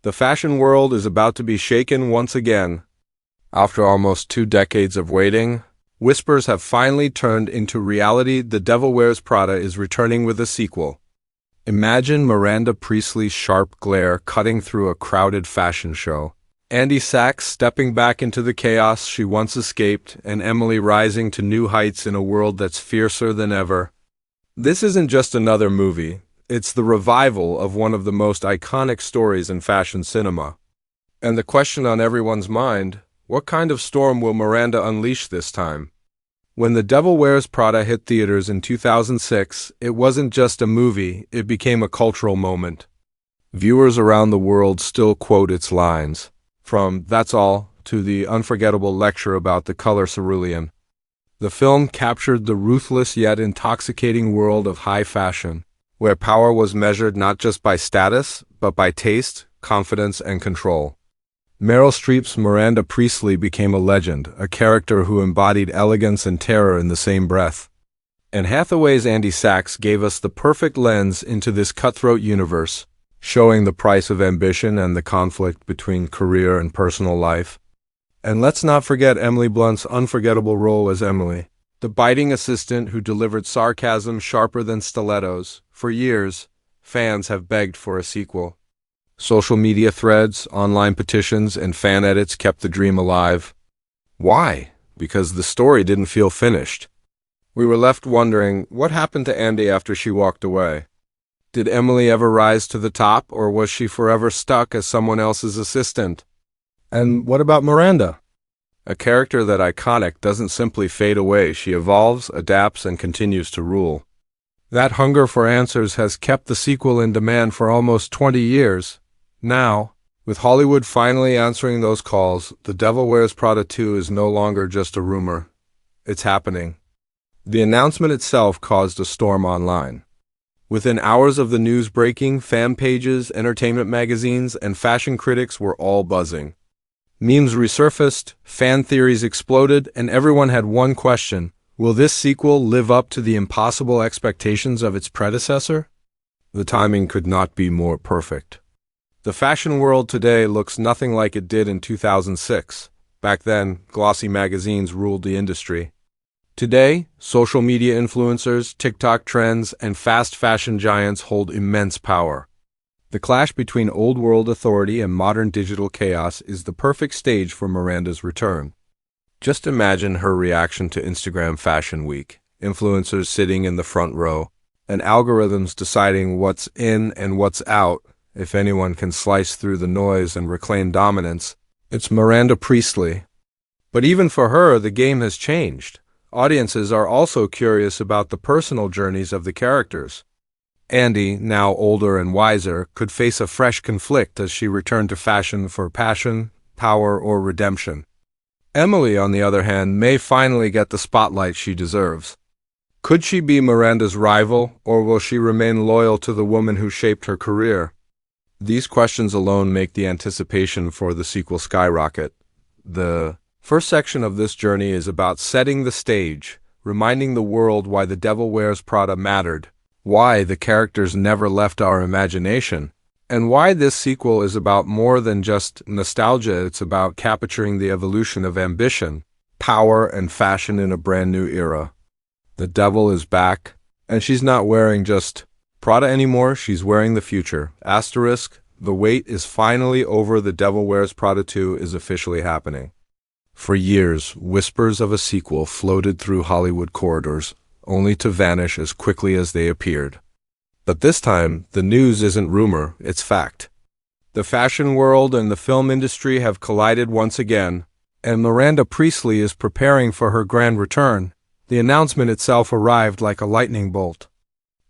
The fashion world is about to be shaken once again. After almost 2 decades of waiting, whispers have finally turned into reality. The Devil Wears Prada is returning with a sequel. Imagine Miranda Priestley's sharp glare cutting through a crowded fashion show, Sachs stepping back into the chaos she once escaped, and Emily rising to new heights in a world that's fiercer than ever. This isn't just another movie. It's the revival of one of the most iconic stories in fashion cinema. And the question on everyone's mind, what kind of storm will Miranda unleash this time? When The Devil Wears Prada hit theaters in 2006, it wasn't just a movie, it became a cultural moment. Viewers around the world still quote its lines, from "That's all" to the unforgettable lecture about the color cerulean. The film captured the ruthless yet intoxicating world of high fashion, where power was measured not just by status, but by taste, confidence, and control. Meryl Streep's Miranda Priestley became a legend, a character who embodied elegance and terror in the same breath. And Hathaway's Sachs gave us the perfect lens into this cutthroat universe, showing the price of ambition and the conflict between career and personal life. And let's not forget Emily Blunt's unforgettable role as Emily, the biting assistant who delivered sarcasm sharper than stilettos. For years, fans have begged for a sequel. Social media threads, online petitions, and fan edits kept the dream alive. Why? Because the story didn't feel finished. We were left wondering, what happened to Andy after she walked away? Did Emily ever rise to the top, or was she forever stuck as someone else's assistant? And what about Miranda? A character that iconic doesn't simply fade away, she evolves, adapts, and continues to rule. That hunger for answers has kept the sequel in demand for almost 20 years. Now, with Hollywood finally answering those calls, The Devil Wears Prada 2 is no longer just a rumor. It's happening. The announcement itself caused a storm online. Within hours of the news breaking, fan pages, entertainment magazines, and fashion critics were all buzzing. Memes resurfaced, fan theories exploded, and everyone had one question: will this sequel live up to the impossible expectations of its predecessor? The timing could not be more perfect. The fashion world today looks nothing like it did in 2006. Back then, glossy magazines ruled the industry. Today, social media influencers, TikTok trends, and fast fashion giants hold immense power. The clash between old-world authority and modern digital chaos is the perfect stage for Miranda's return. Just imagine her reaction to Instagram Fashion Week, influencers sitting in the front row, and algorithms deciding what's in and what's out. If anyone can slice through the noise and reclaim dominance, it's Miranda Priestley. But even for her, the game has changed. Audiences are also curious about the personal journeys of the characters. Andy, now older and wiser, could face a fresh conflict as she returned to fashion for passion, power, or redemption. Emily, on the other hand, may finally get the spotlight she deserves. Could she be Miranda's rival, or will she remain loyal to the woman who shaped her career? These questions alone make the anticipation for the sequel skyrocket. The first section of this journey is about setting the stage, reminding the world why The Devil Wears Prada mattered, why the characters never left our imagination, and why this sequel is about more than just nostalgia. It's about capturing the evolution of ambition, power, and fashion in a brand new era. The devil is back, and she's not wearing just Prada anymore, she's wearing the future. Asterisk, the wait is finally over. The Devil Wears Prada 2 is officially happening. For years, whispers of a sequel floated through Hollywood corridors, only to vanish as quickly as they appeared. But this time, the news isn't rumor, it's fact. The fashion world and the film industry have collided once again, and Miranda Priestley is preparing for her grand return. The announcement itself arrived like a lightning bolt.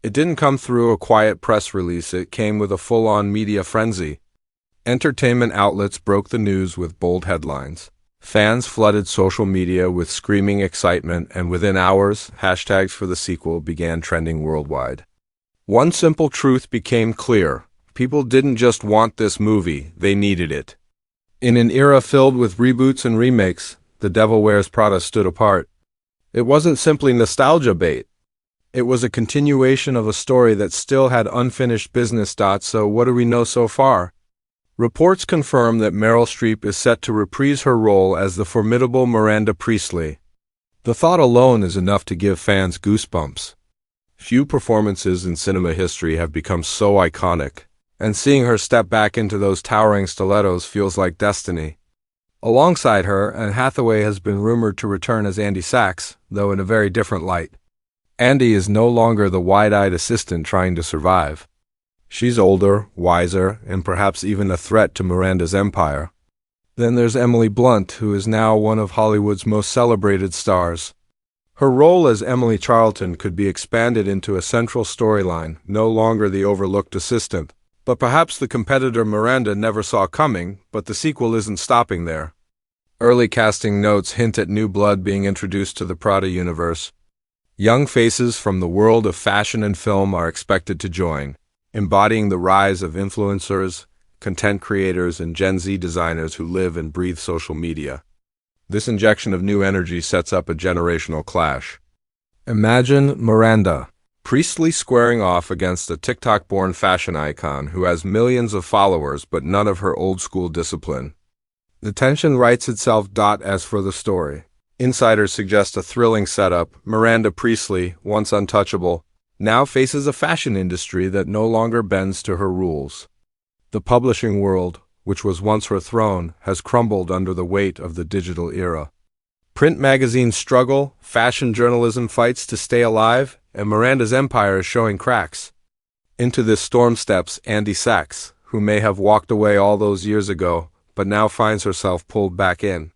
It didn't come through a quiet press release, it came with a full-on media frenzy. Entertainment outlets broke the news with bold headlines. Fans flooded social media with screaming excitement, and within hours, hashtags for the sequel began trending worldwide. One simple truth became clear: people didn't just want this movie, they needed it. In an era filled with reboots and remakes, The Devil Wears Prada stood apart. It wasn't simply nostalgia bait. It was a continuation of a story that still had unfinished business. So what do we know so far? Reports confirm that Meryl Streep is set to reprise her role as the formidable Miranda Priestley. The thought alone is enough to give fans goosebumps. Few performances in cinema history have become so iconic, and seeing her step back into those towering stilettos feels like destiny. Alongside her, Anne Hathaway has been rumored to return as Andy Sachs, though in a very different light. Andy is no longer the wide-eyed assistant trying to survive. She's older, wiser, and perhaps even a threat to Miranda's empire. Then there's Emily Blunt, who is now one of Hollywood's most celebrated stars. Her role as Emily Charlton could be expanded into a central storyline, no longer the overlooked assistant. But perhaps the competitor Miranda never saw coming, but the sequel isn't stopping there. Early casting notes hint at new blood being introduced to the Prada universe. Young faces from the world of fashion and film are expected to join, embodying the rise of influencers, content creators, and Gen Z designers who live and breathe social media. This injection of new energy sets up a generational clash. Imagine Miranda Priestley squaring off against a TikTok-born fashion icon who has millions of followers but none of her old-school discipline. The tension writes itself. As for the story, insiders suggest a thrilling setup. Miranda Priestley, once untouchable, now faces a fashion industry that no longer bends to her rules. The publishing world, which was once her throne, has crumbled under the weight of the digital era. Print magazines struggle, fashion journalism fights to stay alive, and Miranda's empire is showing cracks. Into this storm steps Andy Sachs, who may have walked away all those years ago, but now finds herself pulled back in.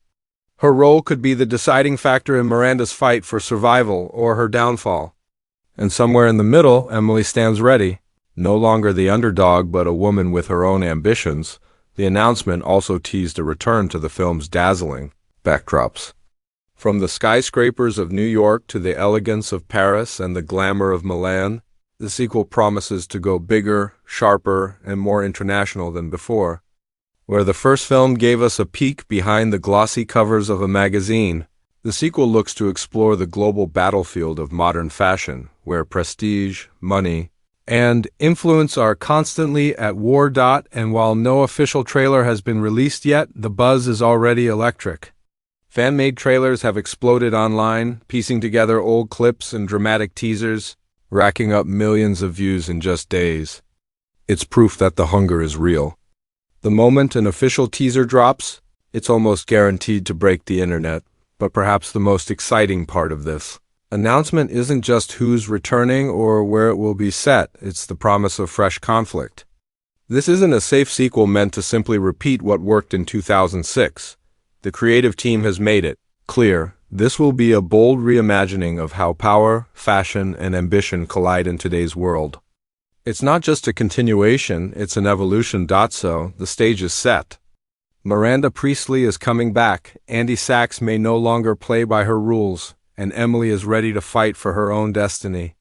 Her role could be the deciding factor in Miranda's fight for survival or her downfall. And somewhere in the middle, Emily stands ready. No longer the underdog, but a woman with her own ambitions. The announcement also teased a return to the film's dazzling backdrops. From the skyscrapers of New York to the elegance of Paris and the glamour of Milan, the sequel promises to go bigger, sharper, and more international than before. Where the first film gave us a peek behind the glossy covers of a magazine, the sequel looks to explore the global battlefield of modern fashion, where prestige, money, and influence are constantly at war. And while no official trailer has been released yet, the buzz is already electric. Fan-made trailers have exploded online, piecing together old clips and dramatic teasers, racking up millions of views in just days. It's proof that the hunger is real. The moment an official teaser drops, it's almost guaranteed to break the internet. But perhaps the most exciting part of this announcement isn't just who's returning or where it will be set, it's the promise of fresh conflict. This isn't a safe sequel meant to simply repeat what worked in 2006. The creative team has made it clear this will be a bold reimagining of how power, fashion, and ambition collide in today's world. It's not just a continuation, it's an evolution. So, the stage is set. Miranda Priestley is coming back, Andy Sachs may no longer play by her rules, and Emily is ready to fight for her own destiny.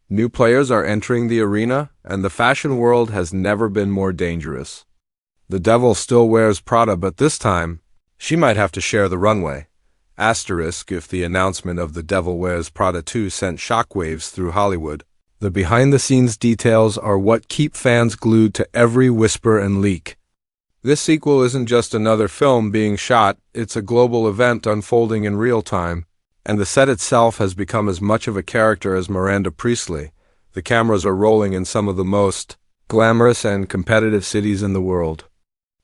New players are entering the arena, and the fashion world has never been more dangerous. The devil still wears Prada, but this time, she might have to share the runway. Asterisk if the announcement of The Devil Wears Prada 2 sent shockwaves through Hollywood. The behind-the-scenes details are what keep fans glued to every whisper and leak. This sequel isn't just another film being shot, it's a global event unfolding in real time, and the set itself has become as much of a character as Miranda Priestley. The cameras are rolling in some of the most glamorous and competitive cities in the world.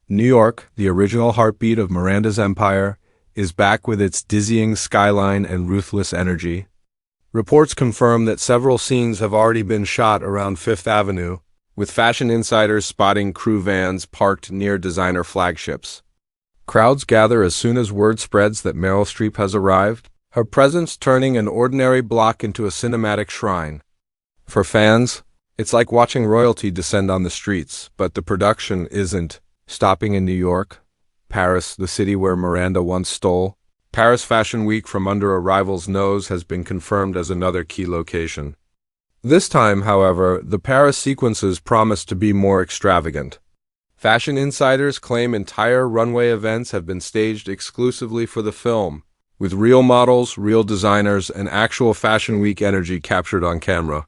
New York, the original heartbeat of Miranda's empire, is back with its dizzying skyline and ruthless energy. Reports confirm that several scenes have already been shot around Fifth Avenue, with fashion insiders spotting crew vans parked near designer flagships. Crowds gather as soon as word spreads that Meryl Streep has arrived, her presence turning an ordinary block into a cinematic shrine. For fans, it's like watching royalty descend on the streets, but the production isn't stopping in New York, Paris, the city where Miranda once stole. Paris Fashion Week from under a rival's nose has been confirmed as another key location. This time, however, the Paris sequences promise to be more extravagant. Fashion insiders claim entire runway events have been staged exclusively for the film, with real models, real designers, and actual Fashion Week energy captured on camera.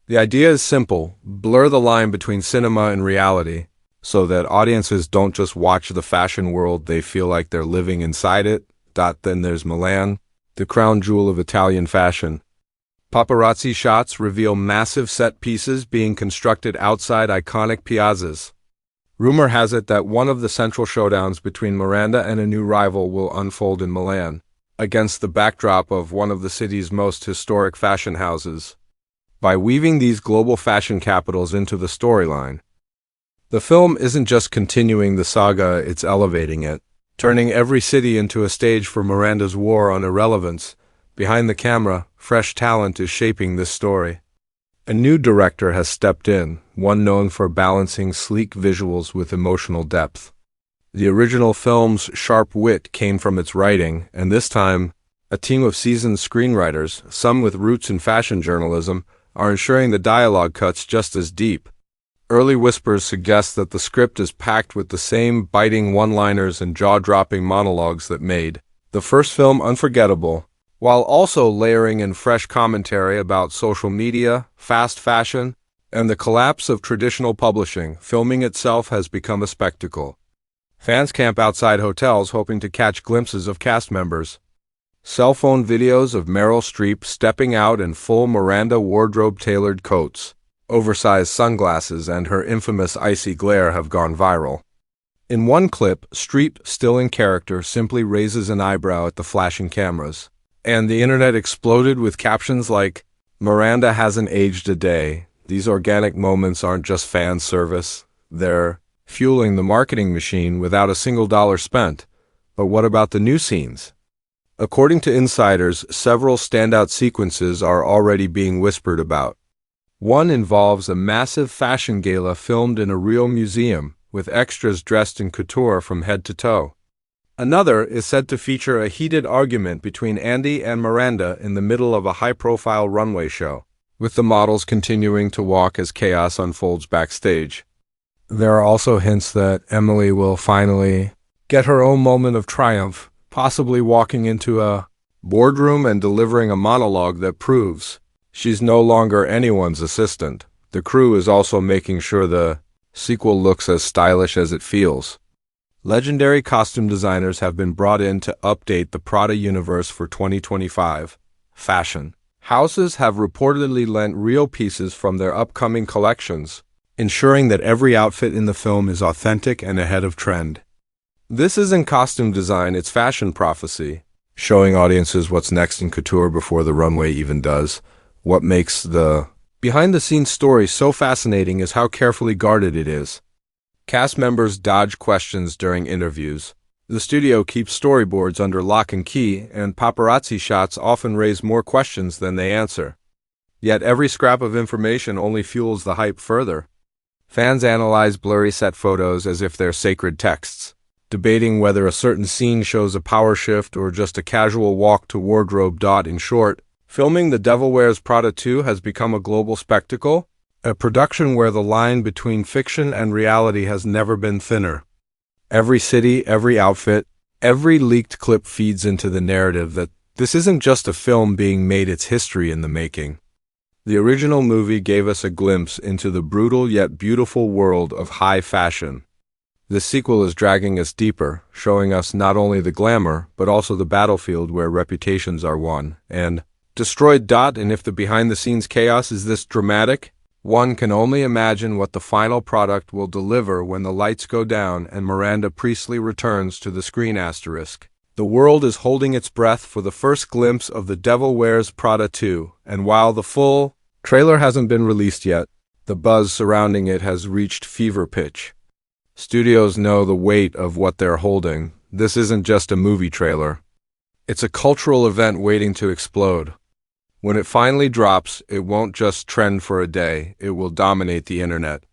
The idea is simple: blur the line between cinema and reality. so that audiences don't just watch the fashion world, they feel like they're living inside it. Then there's Milan, the crown jewel of Italian fashion. Paparazzi shots reveal massive set pieces being constructed outside iconic piazzas. Rumor has it that one of the central showdowns between Miranda and a new rival will unfold in Milan, against the backdrop of one of the city's most historic fashion houses. By weaving these global fashion capitals into the storyline, the film isn't just continuing the saga, it's elevating it, turning every city into a stage for Miranda's war on irrelevance. Behind the camera, fresh talent is shaping this story. A new director has stepped in, one known for balancing sleek visuals with emotional depth. The original film's sharp wit came from its writing, and this time, a team of seasoned screenwriters, some with roots in fashion journalism, are ensuring the dialogue cuts just as deep. Early whispers suggest that the script is packed with the same biting one-liners and jaw-dropping monologues that made the first film unforgettable, while also layering in fresh commentary about social media, fast fashion, and the collapse of traditional publishing. Filming itself has become a spectacle. Fans camp outside hotels hoping to catch glimpses of cast members. Cell phone videos of Meryl Streep stepping out in full Miranda wardrobe-tailored coats, oversized sunglasses, and her infamous icy glare have gone viral. In one clip, Streep, still in character, simply raises an eyebrow at the flashing cameras, and the internet exploded with captions like, "Miranda hasn't aged a day." These organic moments aren't just fan service, they're fueling the marketing machine without a single dollar spent. But what about the new scenes? According to insiders, several standout sequences are already being whispered about. One involves a massive fashion gala filmed in a real museum, with extras dressed in couture from head to toe. Another is said to feature a heated argument between Andy and Miranda in the middle of a high-profile runway show, with the models continuing to walk as chaos unfolds backstage. There are also hints that Emily will finally get her own moment of triumph, possibly walking into a boardroom and delivering a monologue that proves she's no longer anyone's assistant. The crew is also making sure the sequel looks as stylish as it feels. Legendary costume designers have been brought in to update the Prada universe for 2025. Fashion houses have reportedly lent real pieces from their upcoming collections, ensuring that every outfit in the film is authentic and ahead of trend. This isn't costume design, it's fashion prophecy, showing audiences what's next in couture before the runway even does. What makes the behind-the-scenes story so fascinating is how carefully guarded it is. Cast members dodge questions during interviews. The studio keeps storyboards under lock and key, and paparazzi shots often raise more questions than they answer. Yet every scrap of information only fuels the hype further. Fans analyze blurry set photos as if they're sacred texts, debating whether a certain scene shows a power shift or just a casual walk to wardrobe. In short, filming The Devil Wears Prada 2 has become a global spectacle, a production where the line between fiction and reality has never been thinner. Every city, every outfit, every leaked clip feeds into the narrative that this isn't just a film being made, it's history in the making. The original movie gave us a glimpse into the brutal yet beautiful world of high fashion. The sequel is dragging us deeper, showing us not only the glamour, but also the battlefield where reputations are won and destroyed. And if the behind-the-scenes chaos is this dramatic, one can only imagine what the final product will deliver when the lights go down and Miranda Priestly returns to the screen. The world is holding its breath for the first glimpse of The Devil Wears Prada 2, and while the full trailer hasn't been released yet, the buzz surrounding it has reached fever pitch. Studios know the weight of what they're holding. This isn't just a movie trailer. It's a cultural event waiting to explode. When it finally drops, it won't just trend for a day, it will dominate the internet.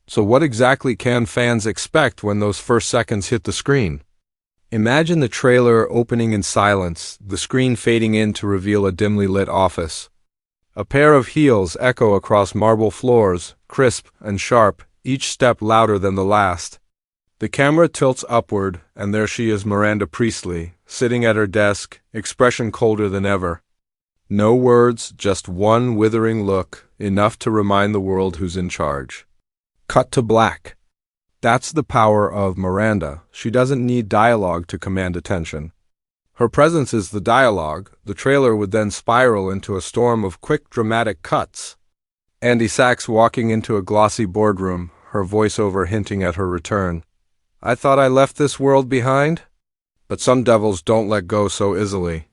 So what exactly can fans expect when those first seconds hit the screen? Imagine the trailer opening in silence, the screen fading in to reveal a dimly lit office. A pair of heels echo across marble floors, crisp and sharp, each step louder than the last. The camera tilts upward, and there she is, Miranda Priestly, sitting at her desk, expression colder than ever. No words, just one withering look, enough to remind the world who's in charge. Cut to black. That's the power of Miranda. She doesn't need dialogue to command attention. Her presence is the dialogue. The trailer would then spiral into a storm of quick, dramatic cuts. Sachs walking into a glossy boardroom, her voiceover hinting at her return. "I thought I left this world behind?" But some devils don't let go so easily.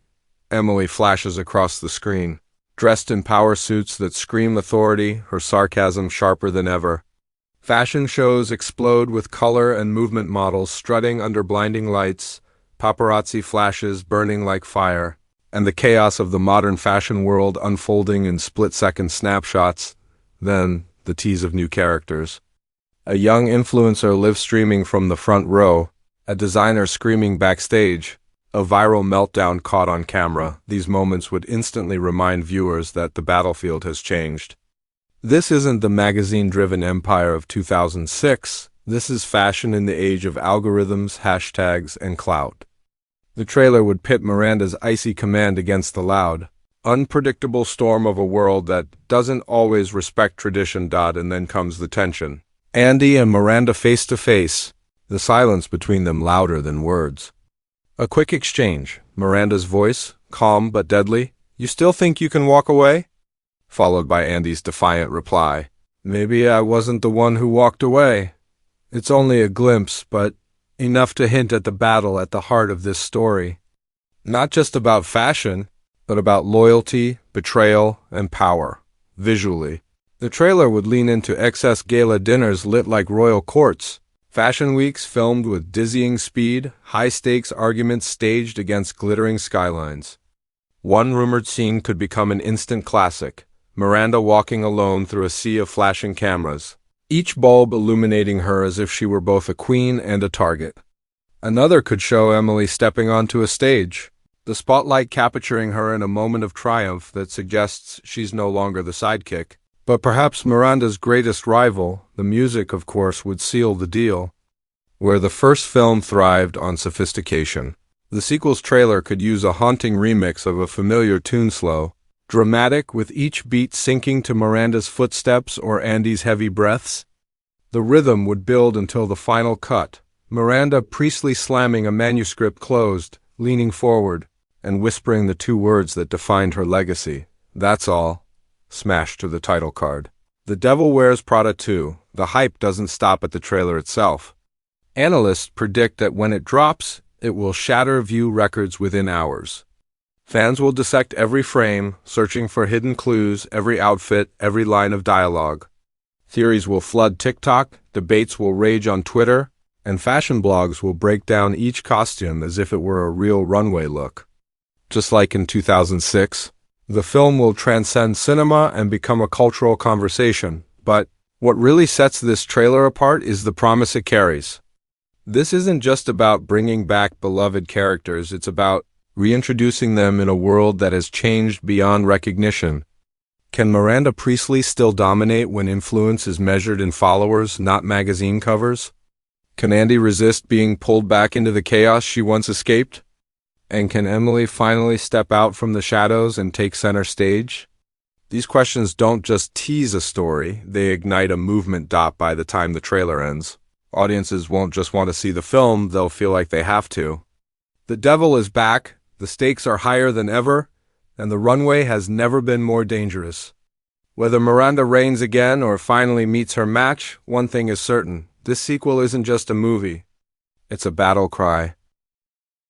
Emily flashes across the screen, dressed in power suits that scream authority, her sarcasm sharper than ever. Fashion shows explode with color and movement models strutting under blinding lights, paparazzi flashes burning like fire, and the chaos of the modern fashion world unfolding in split-second snapshots, then the tease of new characters. A young influencer live streaming from the front row, a designer screaming backstage, a viral meltdown caught on camera. These moments would instantly remind viewers that the battlefield has changed. This isn't the magazine-driven empire of 2006. This is fashion in the age of algorithms, hashtags, and clout. The trailer would pit Miranda's icy command against the loud, unpredictable storm of a world that doesn't always respect tradition. And then comes the tension. Andy and Miranda face to face, the silence between them louder than words. A quick exchange, Miranda's voice, calm but deadly, "You still think you can walk away?" Followed by Andy's defiant reply, "Maybe I wasn't the one who walked away. It's only a glimpse, but enough to hint at the battle at the heart of this story. Not just about fashion, but about loyalty, betrayal, and power, visually." The trailer would lean into excess gala dinners lit like royal courts, fashion weeks filmed with dizzying speed, high-stakes arguments staged against glittering skylines. One rumored scene could become an instant classic, Miranda walking alone through a sea of flashing cameras, each bulb illuminating her as if she were both a queen and a target. Another could show Emily stepping onto a stage, the spotlight capturing her in a moment of triumph that suggests she's no longer the sidekick. But perhaps Miranda's greatest rival, the music, of course, would seal the deal. Where the first film thrived on sophistication, the sequel's trailer could use a haunting remix of a familiar tune, slow, dramatic, with each beat syncing to Miranda's footsteps or Andy's heavy breaths. The rhythm would build until the final cut, Miranda priestly slamming a manuscript closed, leaning forward, and whispering the two words that defined her legacy, "That's all," smashed to the title card. The Devil Wears Prada 2, the hype doesn't stop at the trailer itself. Analysts predict that when it drops, it will shatter view records within hours. Fans will dissect every frame, searching for hidden clues, every outfit, every line of dialogue. Theories will flood TikTok, debates will rage on Twitter, and fashion blogs will break down each costume as if it were a real runway look. Just like in 2006, the film will transcend cinema and become a cultural conversation. But what really sets this trailer apart is the promise it carries. This isn't just about bringing back beloved characters, it's about reintroducing them in a world that has changed beyond recognition. Can Miranda Priestly still dominate when influence is measured in followers, not magazine covers? Can Andy resist being pulled back into the chaos she once escaped? And can Emily finally step out from the shadows and take center stage? These questions don't just tease a story, they ignite a movement. By the time the trailer ends, audiences won't just want to see the film, they'll feel like they have to. The devil is back, the stakes are higher than ever, and the runway has never been more dangerous. Whether Miranda reigns again or finally meets her match, one thing is certain, this sequel isn't just a movie, it's a battle cry.